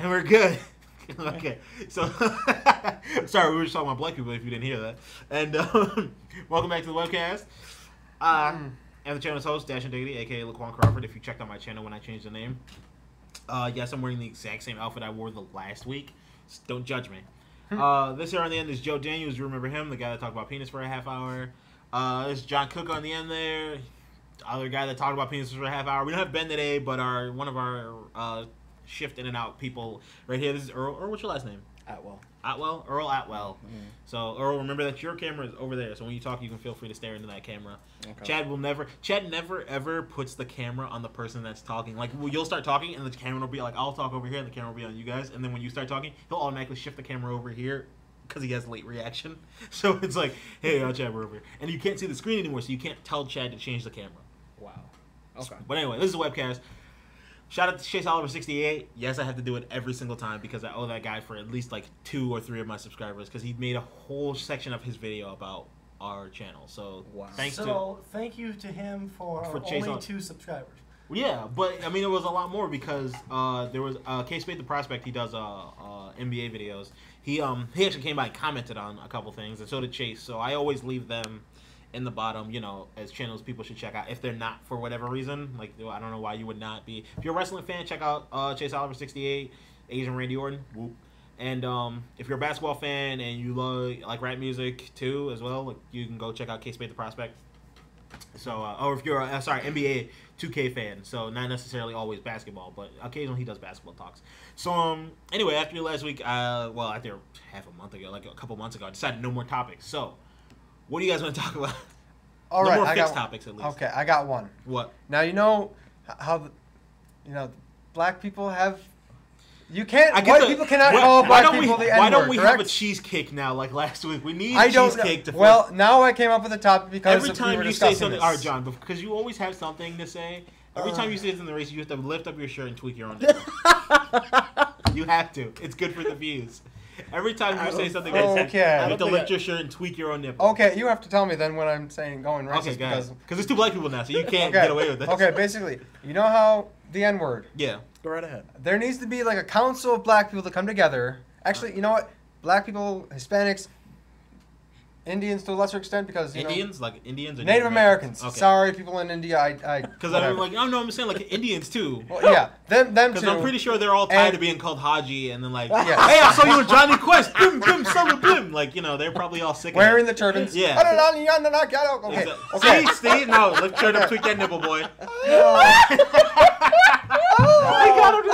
And we're good. Okay. So, sorry, we were just talking about black people if you didn't hear that. And welcome back to the Webcast. I'm the channel's host, Dash and Diggity, a.k.a. Laquan Crawford, if you checked out my channel when I changed the name. Yes, I'm wearing the exact same outfit I wore the last week. So don't judge me. This here on the end is Joe Daniels. You remember him, the guy that talked about penis for a half hour. There's John Cook on the end there. The other guy that talked about penis for a half hour. We don't have Ben today, but one of our shift in and out people right here. This is Earl. Earl, what's your last name? Atwell. Atwell? Earl Atwell. So, Earl, remember that your camera is over there. So when you talk, you can feel free to stare into that camera. Okay. Chad never ever puts the camera on the person that's talking. Like, you'll start talking and the camera will be like, I'll talk over here and the camera will be on you guys. And then when you start talking, he'll automatically shift the camera over here because he has late reaction. So it's like, hey, Chad, we're over here. And you can't see the screen anymore, so you can't tell Chad to change the camera. Wow. Okay. But anyway, this is a webcast. Shout out to Chase Oliver 68. Yes, I have to do it every single time because I owe that guy for at least like 2 or 3 of my subscribers because he made a whole section of his video about our channel. So wow. Thank you to him for only 2 subscribers. Yeah, but I mean it was a lot more because there was K-Spade the Prospect. He does NBA videos. He actually came by and commented on a couple things, and so did Chase. So I always leave them in the bottom, you know, as channels people should check out if they're not for whatever reason. Like, I don't know why you would not be. If you're a wrestling fan, check out Chase Oliver 68, Asian Randy Orton. Whoop. And if you're a basketball fan and you like rap music too as well, like, you can go check out K-Spade the Prospect. So, or if you're a NBA 2K fan, so not necessarily always basketball, but occasionally he does basketball talks. So, anyway, after last week, well, after half a month ago, like a couple months ago, I decided no more topics. So, what do you guys want to talk about? All no right, more I fixed got topics at least. Okay, I got one. What? Now you know how, black people have. You can't. White people cannot call black people the N-word. Why don't we correct? have a cheesecake now, like last week? We need cheesecake to. Well, now I came up with a topic because every time we were you say something, this. all right, John, because you always have something to say. Every time you say it's in the race, you have to lift up your shirt and tweak your own nipple. You have to. It's good for the views. Every time you say something, you have to lift your shirt and tweak your own nipple. Okay, you have to tell me then when I'm saying going racist. Okay, guys. Because there's 2 black people now, so you can't get away with this. Okay, basically, you know how the N-word? Yeah. Go right ahead. There needs to be like a council of black people to come together. Actually, you know what? Black people, Hispanics, Indians to a lesser extent because Indians, like Indians, or Native Americans. Okay. Sorry, people in India. Because I'm like, oh no, I'm saying like Indians too. Well, yeah, them too. Because I'm pretty sure they're all tired of being called Haji, and then like, yeah. Hey, I saw you with Johnny Quest, bim bim, summer bim. Like, you know, they're probably all sick. Wearing the turbans. Yeah. Okay. Okay. See, no, lift shirt up, tweak that nipple, boy. I got him to do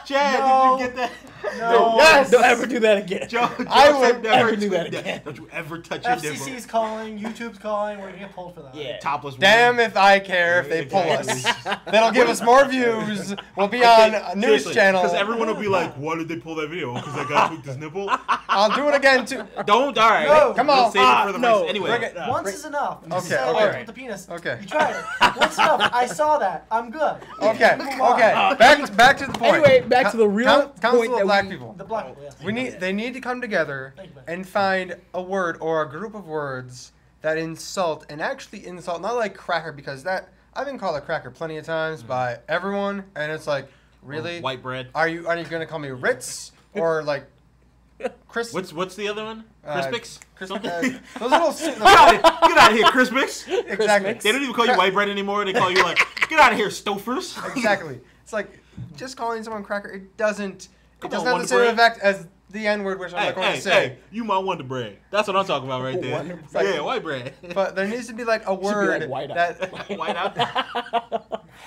Chad, no. did you get that? No. Yes. Don't ever do that again. Joe I would never do that again. Don't you ever touch your nipple. FCC's calling, YouTube's calling, we're gonna get pulled for that. Yeah. Topless Damn if I care if they pull us. That'll give us more views. We'll be on a news channel. Because everyone will be like, why did they pull that video? Because that guy tweaked his nipple? I'll do it again too. Don't, alright. No, come on. Save it for the race. Anyway. Once is enough. Okay. With the penis. Okay. You tried it. Once enough. I saw that. I'm good. Okay. Okay. Back to the point. Anyway, back to the real Council point of that black people. The black people, yes. They need to come together and find a word or a group of words that insult and actually insult, not like cracker, because that I've been called a cracker plenty of times by everyone, and it's like, really? Or white bread. Are you gonna call me Ritz or like Chris? What's the other one? Crispix? Those little get out of here, Crispix. Exactly. They don't even call you white bread anymore. They call you like, get out of here, Stofers. Exactly. It's like just calling someone cracker. It doesn't have the same bread. effect as the N-word, which I'm not going to say. Hey, you my Wonder Bread. That's what I'm talking about right there. Yeah, white bread. But there needs to be like a word that white out.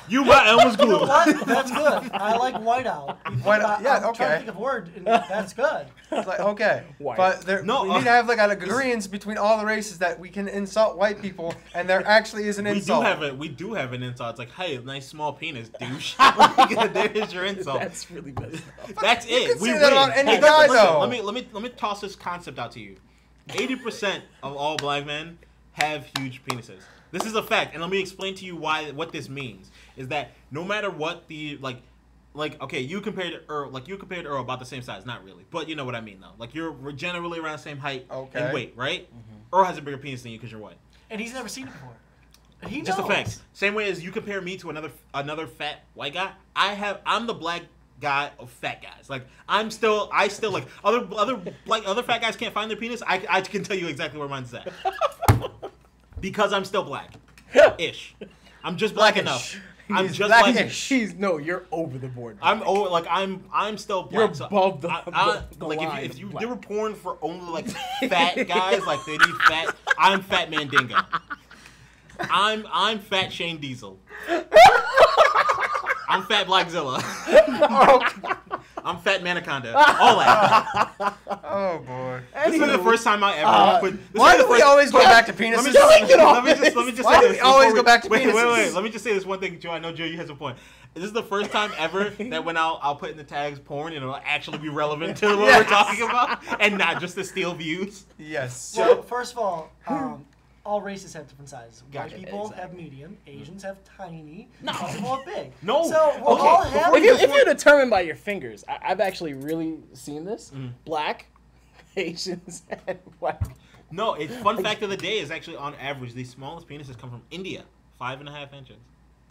You my Elmer's glue. You know what? That's good. I like white out. Yeah, I'm trying to think of a word, and that's good. It's like, okay. But we need to have like an agreement between all the races that we can insult white people, and there actually is an insult. We do have an insult. It's like, hey, nice small penis, douche. There's your insult. That's really messed up. That's you it. can We say that about any guy, though. Let me toss this concept out to you. 80% of all black men have huge penises. This is a fact, and let me explain to you what this means. Is that no matter what the like okay, you compared to Earl about the same size, not really, but you know what I mean though. Like we're generally around the same height and weight, right? Earl has a bigger penis than you because you're white. And he's never seen it before. And he knows. Just a fact. Same way as you compare me to another fat white guy. I'm the black fat guys. Like I still like other fat guys can't find their penis. I can tell you exactly where mine's at because I'm still black-ish. I'm just black enough. I'm just blackish. No, you're over the board. I'm still black. You're above the like line if you black. they were porn for only like fat guys, like they need fat. I'm Fat Mandingo. I'm Fat Shane Diesel. I'm Fat Blackzilla. I'm Fat Manaconda. All that. Oh boy. This is the first time I ever put. Why do we always go back to penises? Let me just Why say do this. we always go back to wait, penises? wait. Let me just say this one thing, Joe. I know Joe, you has a point. This is the first time ever that when I'll put in the tags porn and it'll actually be relevant to what we're talking about and not just to steal views. Yes. Well, first of all races have different sizes. Gotcha. White people have medium, Asians have tiny, some people have big. No. So we'll all have. If you're determined by your fingers, I've actually really seen this. Black, Asians, and white. No, a fun fact of the day is actually on average, the smallest penises come from India, 5.5 inches.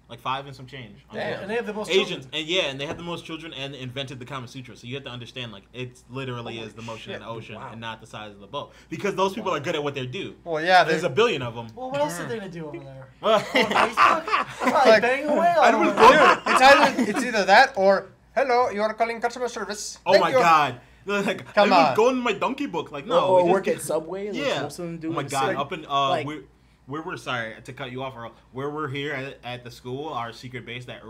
Like 5 and some change. And they have the most Asians, children. and they have the most children and invented the Kama Sutra. So you have to understand, like, it literally is the motion in the ocean and not the size of the boat. Because those people are good at what they do. Well, yeah, There's a billion of them. Well, what else are they gonna do over there? Well, On Facebook? Probably Like, bang away I on was it. going- it's either that or hello, you are calling customer service. Oh Thank my you. God. Like, Come I on. was going in my donkey book. Like, no. Or we work just- at Subway. Like Yeah. most of them do. Oh my in the God. city. Up in, like, where we're sorry to cut you off, Earl. Where we're here at the school, our secret base that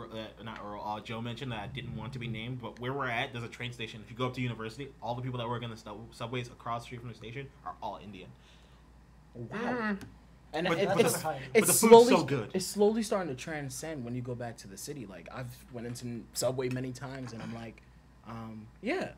not Earl, Joe mentioned that I didn't want to be named, but where we're at, there's a train station. If you go up to university, all the people that work in the subways across the street from the station are all Indian. wow. And But- but it's, the- but the it's food's slowly so good. It's slowly starting to transcend when you go back to the city. Like I've went into Subway many times, and I'm like, yeah.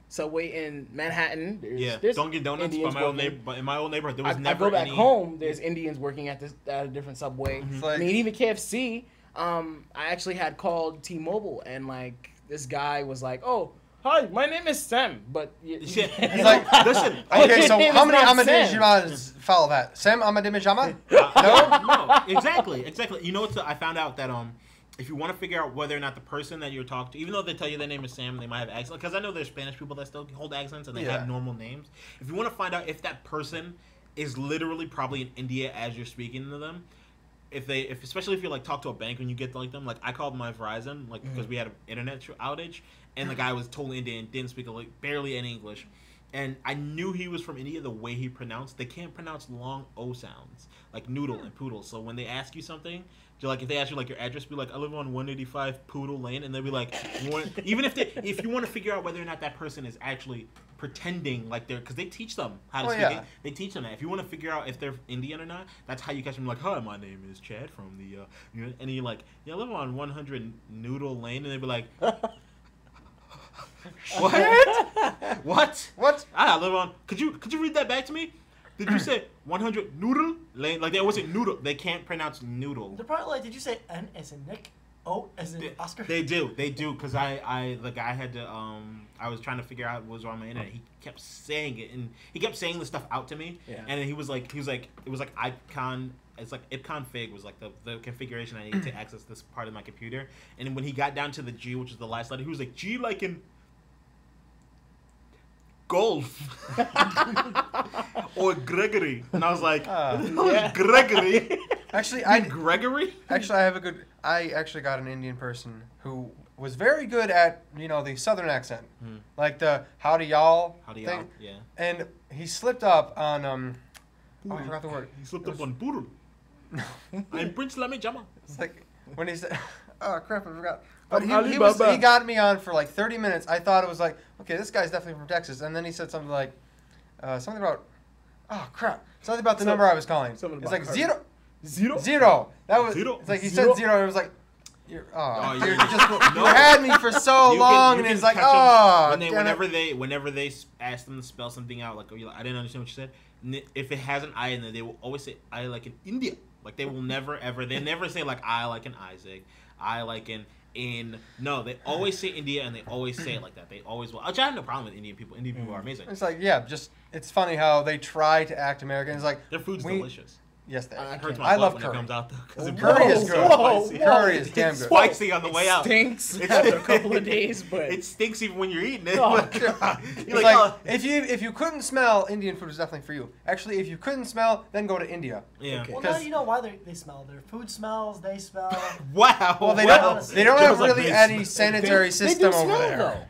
Subway in Manhattan. There's Dunkin' Donuts, Indians working. but in my old neighborhood, there was I never go back any. home. There's Indians working at a different Subway. It's I like, mean, even KFC. I actually had called T-Mobile, and like this guy was like, "Oh, hi, my name is Sam," but it's like, Listen, okay, Your so name how is many not Ahmadinejads follow that? Sam Ahmadinejad? no, exactly. You know what? I found out that if you want to figure out whether or not the person that you're talking to, even though they tell you their name is Sam, they might have accents. Because I know there's Spanish people that still hold accents and they have normal names. If you want to find out if that person is literally probably in India as you're speaking to them, especially if you like talk to a bank when you get to like them, like I called my Verizon like because we had an internet outage and the guy was totally Indian, didn't speak like barely any English. And I knew he was from India the way he pronounced. They can't pronounce long O sounds, like noodle and poodle. So when they ask you something, like if they ask you like your address, be like, I live on 185 Poodle Lane, and they'll be like, even if you want to figure out whether or not that person is actually pretending like they're, because they teach them how to speak it. They teach them that. If you want to figure out if they're Indian or not, that's how you catch them. Like, hi, my name is Chad from the, and you're like, yeah, I live on 100 Noodle Lane, and they'll be like. What? I live on. Could you read that back to me? Did you say 100 noodle lane? Like they always say noodle. They can't pronounce noodle. They're probably like, did you say N as in Nick, O as in Oscar? They do. Because the guy had to I was trying to figure out what was wrong with my internet. He kept saying it and he kept saying this stuff out to me. Yeah. And he was like it was like icon. It's like ipconfig was like the configuration I needed to access this part of my computer. And when he got down to the G, which is the last letter, he was like G like in golf or Gregory, and I was like, Gregory. Actually, Gregory. Actually, I actually got an Indian person who was very good at the southern accent, like the howdy y'all thing. Yeah. And he slipped up on I forgot the word. He slipped up on Poodle. I'm Prince Lame Jama. It's like when he said, "Oh crap, I forgot." But he got me on for like 30 minutes. I thought it was like, okay, this guy's definitely from Texas. And then he said something like, something about, oh crap, something about the number I was calling. It's like zero. That was zero. It's like he said zero. And it was like, you had me for so long, and it's like, whenever they ask them to spell something out, like I didn't understand what you said. If it has an I in there, they will always say I like in India. Like they will never ever. They never say like I like in Isaac. I like in no, they always say India and they always say it like that. They always will. Which I have no problem with Indian people. Indian people are amazing. It's like it's funny how they try to act American. It's like their food's delicious. Yes, they It are. hurts I my butt love when curry. it comes out though. Because Curry is good. Whoa. Curry is damn good. Spicy on the way out. Stinks after a couple of days, but It stinks even when you're eating it. Oh, It's like, if you couldn't smell, Indian food is definitely for you. Actually, if you couldn't smell, then go to India. Yeah. Okay. Well, now you know why they smell. Their food smells. They smell. Wow. Well, they wow. don't have Joe's like, really they any sanitary they system do over smell there. though.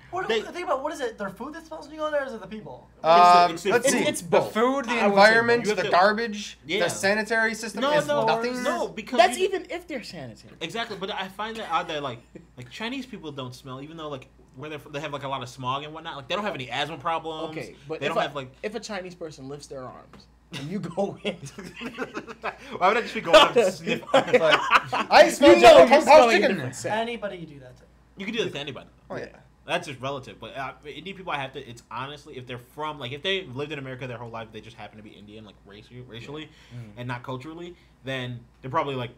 Think about what is it? Their food that smells when you go in there, or is it the people? It's Let's see. it's the both. food, the I would say environment, both. You have the to- garbage, Yeah. the sanitary system No, is no, nothing. no, because That's even if they're sanitary. exactly. But I find that odd that like Chinese people don't smell, even though like where they have like a lot of smog and whatnot. Like they don't have any asthma problems. Okay, but they don't have like. if a Chinese person lifts their arms and you go in, Why would I just be going up and sniff? Like, I smell you know Kung you're Pao smelling a chicken. different scent. Anybody you do that to. You can do that to anybody. Oh yeah. That's just relative. But Indian people, I have to. It's honestly, if they're from like if they lived in America their whole life, they just happen to be Indian, like racially, and not culturally, then they're probably like.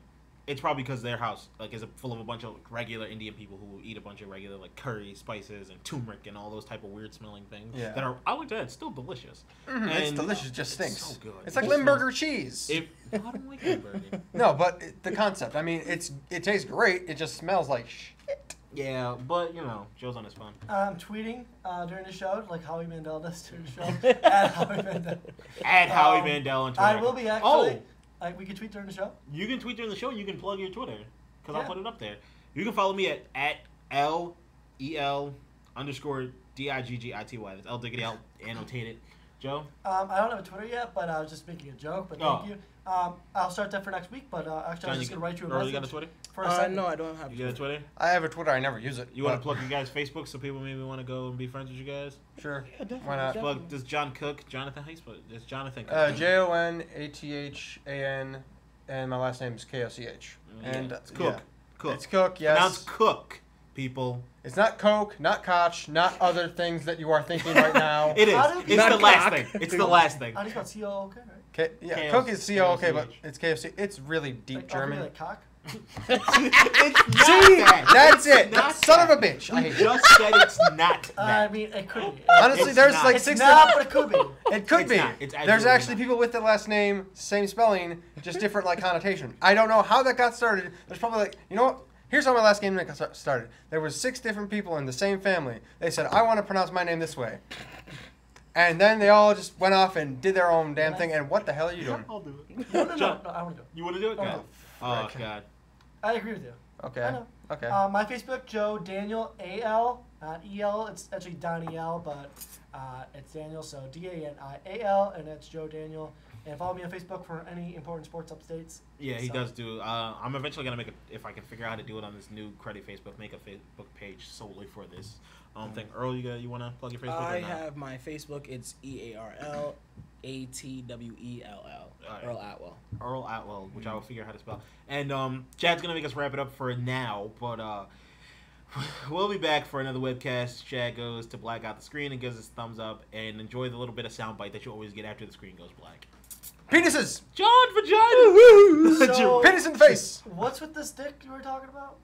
It's probably because their house like is full of a bunch of regular Indian people who eat a bunch of regular like curry, spices, and turmeric and all those type of weird smelling things Yeah. that are. I like that. It's still delicious. Mm-hmm. It's And delicious. It just stinks. It's so good. It's like It just Limburger smells- cheese. I don't like Limburger. No, but the concept. I mean, it tastes great. It just smells like shit. Yeah, but you know, Joe's on his phone. I'm tweeting during the show, like Howie Mandel does during the show. At Howie Mandel. Add Howie Mandel on Twitter. I will be actually. We can tweet during the show. You can tweet during the show. You can plug your Twitter because I'll Yeah. put it up there. You can follow me at LEL_DIGGITY. That's L Diggity L annotated. Joe. I don't have a Twitter yet, but I was just making a joke. But thank you. I'll start that for next week. But actually, I was just gonna write you a Earl, message. you got a Twitter? For a second. No, I don't have. You got a Twitter? I have a Twitter. I never use it. You want to plug your guys' Facebook so people maybe want to go and be friends with you guys? Sure. Yeah, definitely. Why not? Plug this Jonathan. How you spell it? It's Jonathan Cook. JONATHAN, and my last name is KOCH. And it's Cook. yeah. Cook. It's Cook. Yes. Pronounced Cook, people. It's not Coke, not Koch, not other things that you are thinking right now. It is. How do It's people- the last Cock. thing. It's the last thing. How do you spell C-O-O-K, right? Yeah, KOC. Coke is C-O-K, but it's KFC. It's really deep Like, German. Like cock? It's not See, that. that's It's it. not That son of that. a bitch. I You hate it. just said it's not I that. mean, it could be. Honestly, It's there's not. like It's 6 not, different. but it could be. It could It's be. not. It's There's absolutely actually not. people with the last name, same spelling, just different like connotation. I don't know how that got started. There's probably like, you know what? Here's how my last name got started. There was 6 different people in the same family. They said, I want to pronounce my name this way. And then they all just went off and did their own damn thing. And what the hell are you doing? I'll do it. No, I John, want to do it. you want to do it? Oh, God. Oh, frick. God. I agree with you. Okay. I know. Okay. My Facebook, Joe Daniel A-L, not E-L. It's actually Daniel, but it's Daniel, so D-A-N-I-A-L, and that's Joe Daniel. And follow me on Facebook for any important sports updates. Yeah, he So- does do. I'm eventually gonna make if I can figure out how to do it on this new credit Facebook, make a Facebook page solely for this thing. Earl, you wanna plug your Facebook? I or not? have my Facebook. It's EARLATWELL. Alright. Earl Atwell. Earl Atwell, which I will figure out how to spell. And Chad's gonna make us wrap it up for now, but we'll be back for another webcast. Chad goes to black out the screen and gives us a thumbs up, and enjoy the little bit of soundbite that you always get after the screen goes black. Penises! John Vagina. So- Penis in the face! What's with this dick you were talking about?